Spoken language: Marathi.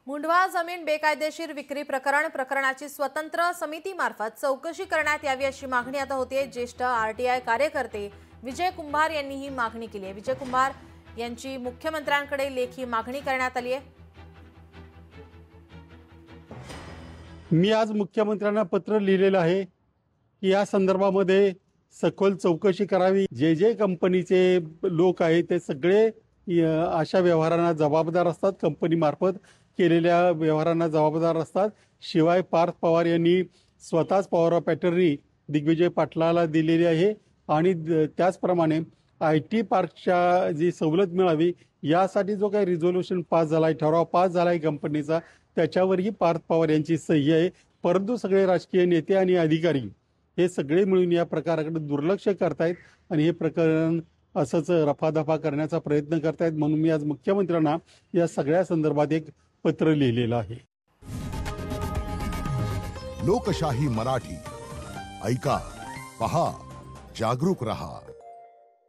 मुंढवा जमीन बेकायदेशीर विक्री प्रकरणाची स्वतंत्र समितीमार्फत चौकशी करण्यात यावी अशी मागणी आता होते। ज्येष्ठ आरटीआय कार्यकर्ते विजय कुंभार यांनी ही मागणी केली आहे। विजय कुंभार यांची मुख्यमंत्र्यांकडे लेखी मागणी करण्यात आली आहे। मी आज मुख्यमंत्र्यांना पत्र लिहिलेलं आहे की या संदर्भामध्ये सखोल चौकशी करावी। जे कंपनीचे लोक आहेत ते सगळे अशा व्यवहारांना जबाबदार असतात, कंपनीमार्फत केलेल्या व्यवहारांना जबाबदार असतात। शिवाय पार्थ पवार यांनी स्वतःच पॉवर ऑफ अटर्नी दिग्विजय पाटलाला दिलेली आहे आणि त्याचप्रमाणे IT पार्कच्या जी सवलत मिळावी यासाठी जो काही रिझोल्यूशन पास झालाय, ठराव पास झालाय कंपनीचा, त्याच्यावरही पार्थ पवार यांची सही आहे। परंतु सगळे राजकीय नेते आणि अधिकारी हे सगळे मिळून या प्रकाराकडे दुर्लक्ष करतायत आणि हे प्रकरण असंच रफादफा करण्याचा प्रयत्न करतायत। म्हणून मी आज मुख्यमंत्र्यांना या सगळ्या संदर्भात एक पत्र लिहिलेलं आहे। लोकशाही मराठी ऐका, पहा, जागरूक रहा।